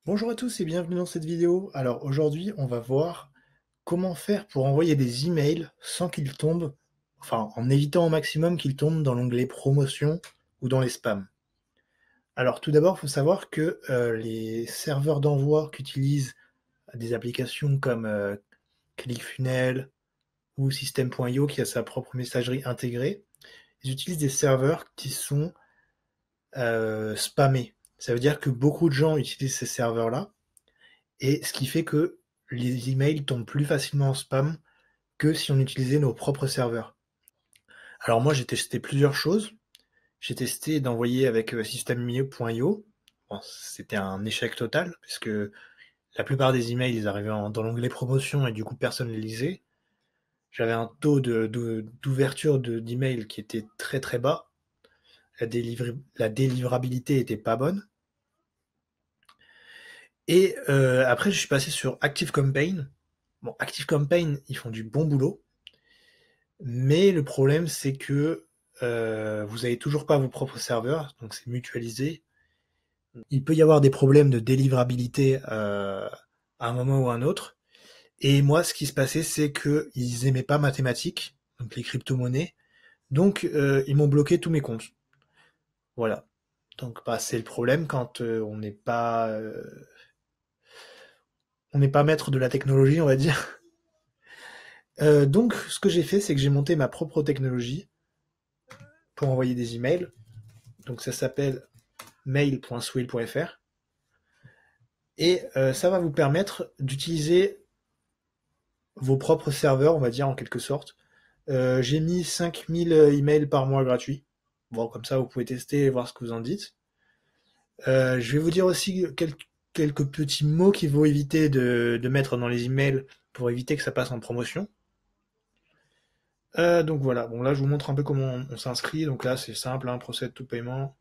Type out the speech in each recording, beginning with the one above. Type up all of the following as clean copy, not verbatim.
Bonjour à tous et bienvenue dans cette vidéo. Alors aujourd'hui, on va voir comment faire pour envoyer des emails sans qu'ils tombent, enfin en évitant au maximum qu'ils tombent dans l'onglet promotion ou dans les spams. Alors tout d'abord, il faut savoir que les serveurs d'envoi qu'utilisent des applications comme ClickFunnels ou System.io qui a sa propre messagerie intégrée, ils utilisent des serveurs qui sont spammés. Ça veut dire que beaucoup de gens utilisent ces serveurs-là. Et ce qui fait que les emails tombent plus facilement en spam que si on utilisait nos propres serveurs. Alors moi, j'ai testé plusieurs choses. J'ai testé d'envoyer avec System.io. Bon, c'était un échec total, puisque la plupart des emails, ils arrivaient dans l'onglet promotion et du coup, personne ne les lisait. J'avais un taux d'ouverture d'email qui était très très bas. La délivrabilité était pas bonne. Et après, je suis passé sur ActiveCampaign. Bon, ActiveCampaign, ils font du bon boulot. Mais le problème, c'est que vous avez toujours pas vos propres serveurs, donc c'est mutualisé. Il peut y avoir des problèmes de délivrabilité à un moment ou à un autre. Et moi, ce qui se passait, c'est que ils aimaient pas mathématiques, donc les crypto-monnaies. Donc, ils m'ont bloqué tous mes comptes. Voilà. Donc, bah, c'est le problème quand on n'est pas maître de la technologie, on va dire. Donc, ce que j'ai fait, c'est que j'ai monté ma propre technologie pour envoyer des emails. Donc, ça s'appelle mail.swil.fr et ça va vous permettre d'utiliser vos propres serveurs, on va dire en quelque sorte. J'ai mis 5000 emails par mois gratuits. Bon, comme ça, vous pouvez tester et voir ce que vous en dites. Je vais vous dire aussi quelques petits mots qu'il faut éviter de mettre dans les emails pour éviter que ça passe en promotion. Donc voilà, bon là je vous montre un peu comment on s'inscrit. Donc là c'est simple, hein, procède tout paiement.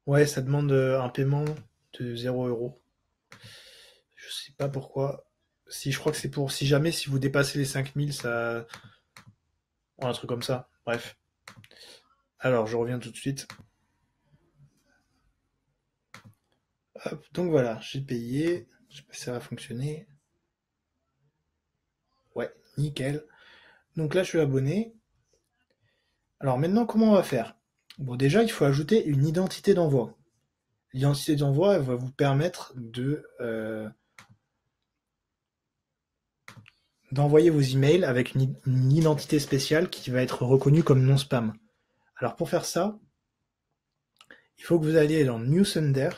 Ouais, ça demande un paiement de 0 €. Je sais pas pourquoi. Si je crois que c'est pour si jamais si vous dépassez les 5000, ça un truc comme ça. Bref. Alors, je reviens tout de suite. Hop, donc voilà, j'ai payé. Je sais pas si ça va fonctionner. Ouais, nickel. Donc là, je suis abonné. Alors maintenant, comment on va faire? Bon, déjà, il faut ajouter une identité d'envoi. L'identité d'envoi, elle va vous permettre d'envoyer vos emails avec une identité spéciale qui va être reconnue comme non spam. Alors pour faire ça, il faut que vous alliez dans New Sender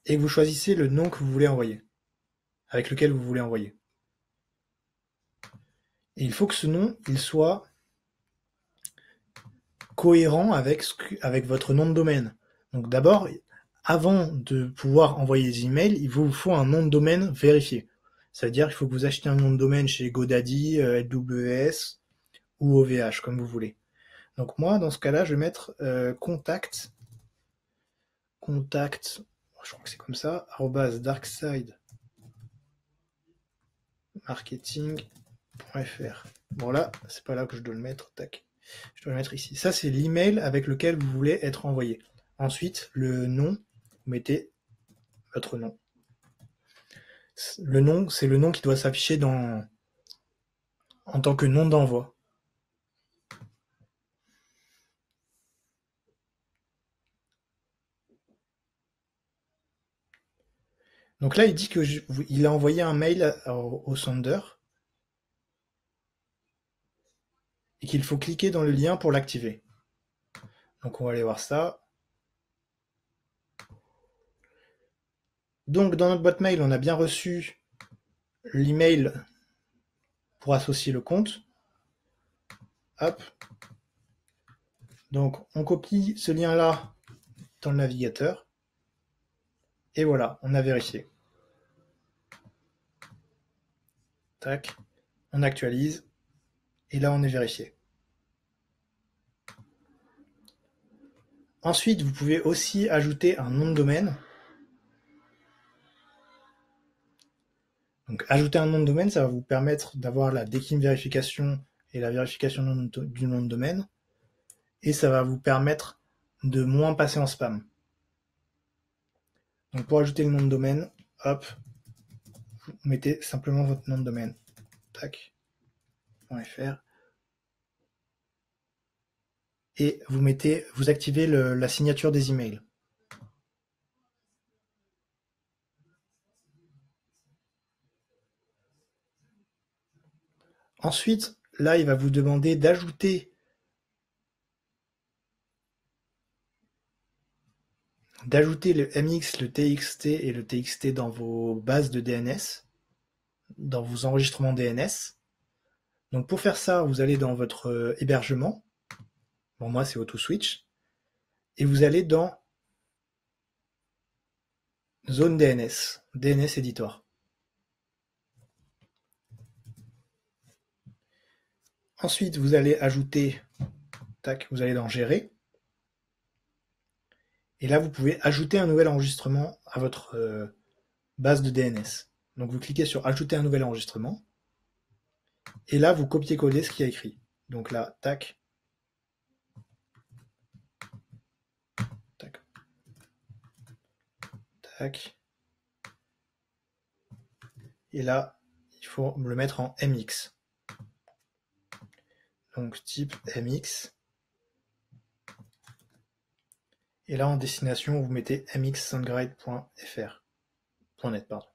et que vous choisissez le nom que vous voulez envoyer, avec lequel vous voulez envoyer. Et il faut que ce nom, il soit cohérent avec votre nom de domaine. Donc d'abord, avant de pouvoir envoyer des emails, il vous faut un nom de domaine vérifié. C'est-à-dire qu'il faut que vous achetiez un nom de domaine chez GoDaddy, AWS ou OVH, comme vous voulez. Donc moi, dans ce cas-là, je vais mettre contact, je crois que c'est comme ça, @darksidemarketing.fr. Bon là, c'est pas là que je dois le mettre, tac. Je dois le mettre ici. Ça, c'est l'email avec lequel vous voulez être envoyé. Ensuite, le nom, vous mettez votre nom. Le nom, c'est le nom qui doit s'afficher en tant que nom d'envoi. Donc là, il dit il a envoyé un mail au sender et qu'il faut cliquer dans le lien pour l'activer. Donc on va aller voir ça. Donc dans notre boîte mail, on a bien reçu l'email pour associer le compte. Hop. Donc on copie ce lien-là dans le navigateur. Et voilà, on a vérifié. Tac. On actualise. Et là, on est vérifié. Ensuite, vous pouvez aussi ajouter un nom de domaine. Donc ajouter un nom de domaine, ça va vous permettre d'avoir la DKIM vérification et la vérification du nom de domaine. Et ça va vous permettre de moins passer en spam. Donc pour ajouter le nom de domaine, hop, vous mettez simplement votre nom de domaine. Tac. .fr. Et vous activez la signature des emails. Ensuite, là, il va vous demander d'ajouter le MX, le TXT et le TXT dans vos bases de DNS, dans vos enregistrements DNS. Donc pour faire ça, vous allez dans votre hébergement. Bon, moi, c'est AutoSwitch. Et vous allez dans Zone DNS, DNS Editor. Ensuite, vous allez ajouter, tac, vous allez dans Gérer. Et là, vous pouvez ajouter un nouvel enregistrement à votre base de DNS. Donc vous cliquez sur Ajouter un nouvel enregistrement. Et là, vous copiez-collez ce qu'il y a écrit. Donc là, tac, tac, tac. Et là, il faut le mettre en MX. Donc type MX. Et là, en destination, vous mettez mxsendguide.fr. .net, pardon.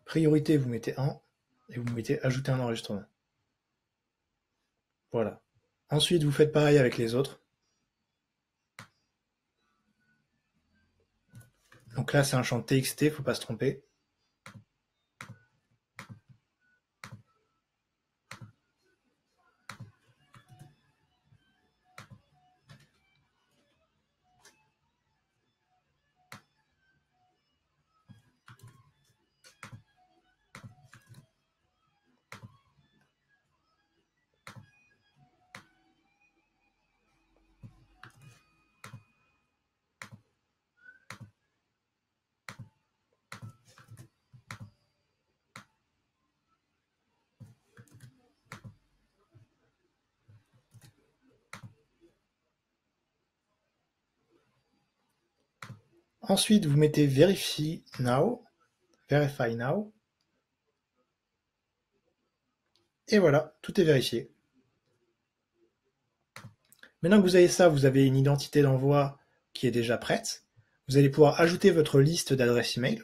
Priorité, vous mettez 1 et vous mettez ajouter un enregistrement. Voilà. Ensuite, vous faites pareil avec les autres. Donc là, c'est un champ TXT, il ne faut pas se tromper. Ensuite, vous mettez Verify Now. Et voilà, tout est vérifié. Maintenant que vous avez ça, vous avez une identité d'envoi qui est déjà prête. Vous allez pouvoir ajouter votre liste d'adresses email.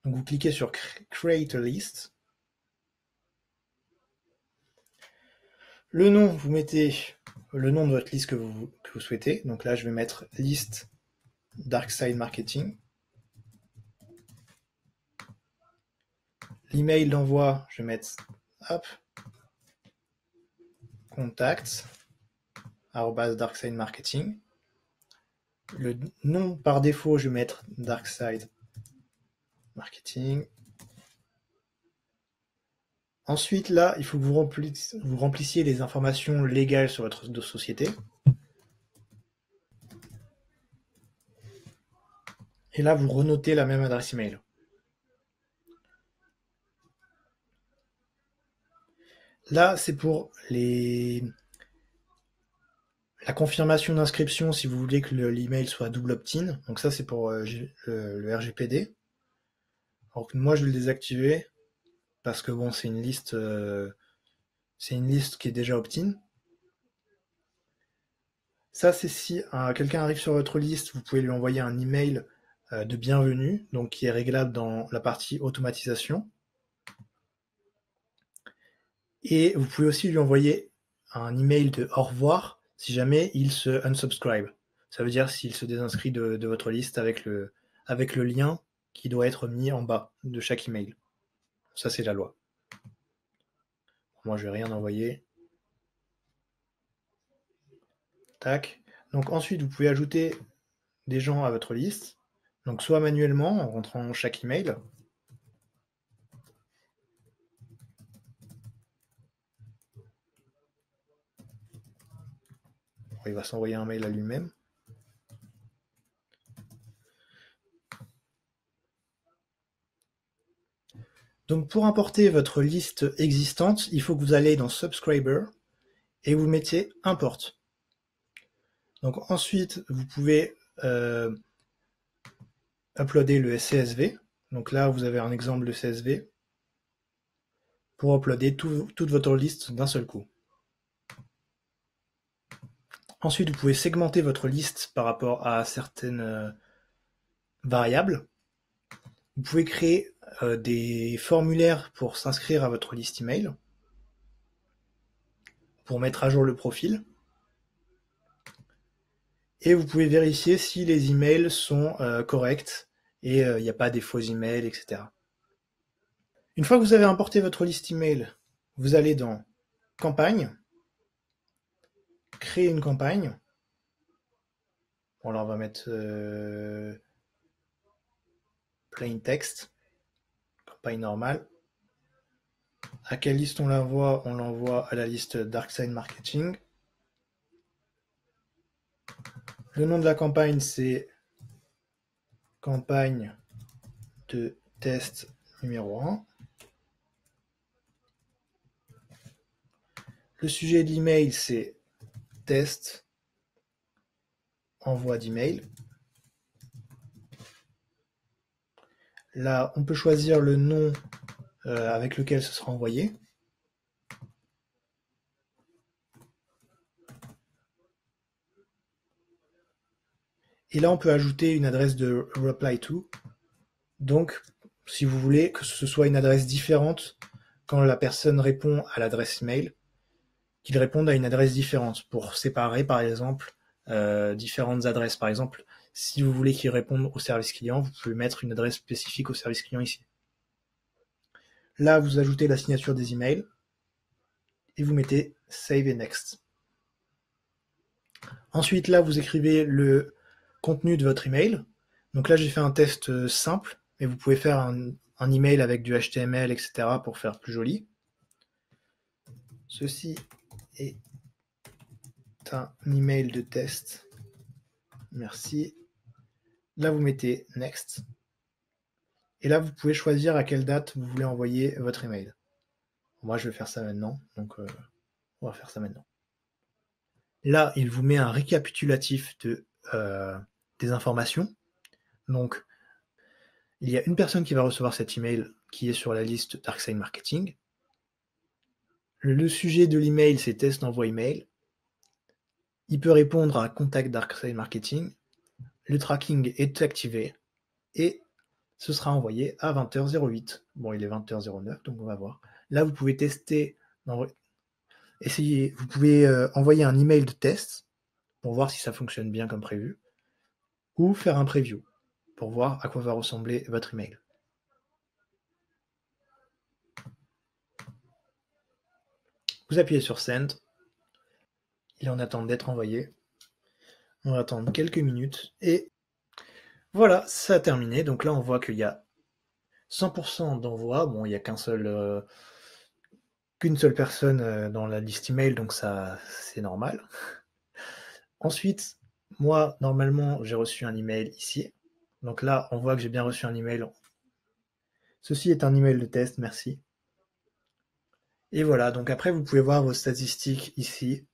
Donc vous cliquez sur Create a List. Le nom, vous mettez le nom de votre liste que vous souhaitez. Donc là, je vais mettre liste DarkSide Marketing. L'email d'envoi, je vais mettre hop, contact @DarkSide Marketing. Le nom par défaut, je vais mettre DarkSide Marketing. Ensuite, là, il faut que vous remplissiez les informations légales sur votre société. Et là, vous renotez la même adresse email. Là, c'est pour la confirmation d'inscription si vous voulez que l'email soit double opt-in. Donc ça, c'est pour le RGPD. Alors moi, je vais le désactiver parce que bon, c'est une liste qui est déjà opt-in. Ça, c'est si quelqu'un arrive sur votre liste, vous pouvez lui envoyer un email de bienvenue, donc qui est réglable dans la partie automatisation. Et vous pouvez aussi lui envoyer un email de au revoir si jamais il se unsubscribe. Ça veut dire s'il se désinscrit de votre liste avec le lien qui doit être mis en bas de chaque email. Ça, c'est la loi. Moi, je vais rien envoyer. Tac. Donc ensuite, vous pouvez ajouter des gens à votre liste. Donc soit manuellement, en rentrant chaque email. Il va s'envoyer un mail à lui-même. Donc pour importer votre liste existante, il faut que vous allez dans Subscriber et vous mettiez Import. Donc ensuite, vous pouvez uploader le CSV. Donc là, vous avez un exemple de CSV pour uploader toute votre liste d'un seul coup. Ensuite, vous pouvez segmenter votre liste par rapport à certaines variables. Vous pouvez créer des formulaires pour s'inscrire à votre liste email, pour mettre à jour le profil. Et vous pouvez vérifier si les emails sont corrects et il n'y a pas des faux emails, etc. Une fois que vous avez importé votre liste email, vous allez dans Campagne, créer une campagne. Bon, là on va mettre plain text, campagne normale. À quelle liste on l'envoie? On l'envoie à la liste DarkSide Marketing. Le nom de la campagne, c'est campagne de test numéro 1. Le sujet de l'email, c'est test, envoi d'email. Là, on peut choisir le nom avec lequel ce sera envoyé. Et là, on peut ajouter une adresse de reply to. Donc, si vous voulez que ce soit une adresse différente quand la personne répond à l'adresse email, qu'il réponde à une adresse différente pour séparer, par exemple, différentes adresses. Par exemple, si vous voulez qu'il réponde au service client, vous pouvez mettre une adresse spécifique au service client ici. Là, vous ajoutez la signature des emails et vous mettez Save et Next. Ensuite, là, vous écrivez le contenu de votre email. Donc là, j'ai fait un test simple, mais vous pouvez faire un email avec du HTML, etc. pour faire plus joli. Ceci est un email de test. Merci. Là, vous mettez Next. Et là, vous pouvez choisir à quelle date vous voulez envoyer votre email. Moi, je vais faire ça maintenant, donc on va faire ça maintenant. Là, il vous met un récapitulatif des informations. Donc, il y a une personne qui va recevoir cet email qui est sur la liste DarkSide Marketing. Le sujet de l'email, c'est test d'envoi email. Il peut répondre à contact DarkSide Marketing. Le tracking est activé et ce sera envoyé à 20h08. Bon, il est 20h09, donc on va voir. Là, vous pouvez tester, essayer, vous pouvez envoyer un email de test pour voir si ça fonctionne bien comme prévu, ou faire un preview pour voir à quoi va ressembler votre email. Vous appuyez sur Send. Il est en attente d'être envoyé. On va attendre quelques minutes et voilà, ça a terminé. Donc là, on voit qu'il y a 100% d'envoi. Bon, il n'y a qu'une seule personne dans la liste email, donc ça, c'est normal. Ensuite, moi, normalement, j'ai reçu un email ici. Donc là, on voit que j'ai bien reçu un email. Ceci est un email de test, merci. Et voilà, donc après, vous pouvez voir vos statistiques ici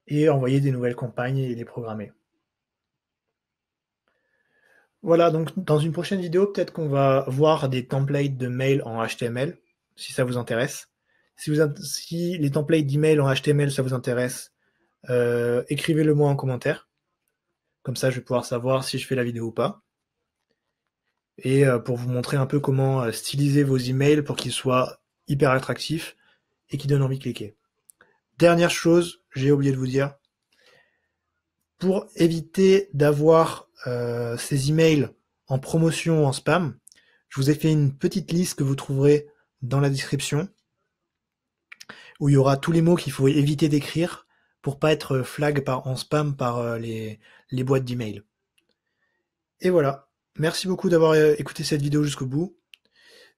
et envoyer des nouvelles campagnes et les programmer. Voilà, donc dans une prochaine vidéo, peut-être qu'on va voir des templates de mail en HTML, si ça vous intéresse. Si les templates d'email en HTML, ça vous intéresse, écrivez-le moi en commentaire. Comme ça, je vais pouvoir savoir si je fais la vidéo ou pas. Et pour vous montrer un peu comment styliser vos emails pour qu'ils soient hyper attractifs et qui donnent envie de cliquer. Dernière chose, j'ai oublié de vous dire, pour éviter d'avoir ces emails en promotion ou en spam, je vous ai fait une petite liste que vous trouverez dans la description, où il y aura tous les mots qu'il faut éviter d'écrire pour pas être flag en spam par les boîtes d'email. Et voilà, merci beaucoup d'avoir écouté cette vidéo jusqu'au bout.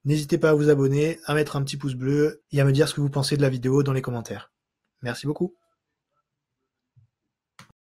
N'hésitez pas à vous abonner, à mettre un petit pouce bleu et à me dire ce que vous pensez de la vidéo dans les commentaires. Merci beaucoup.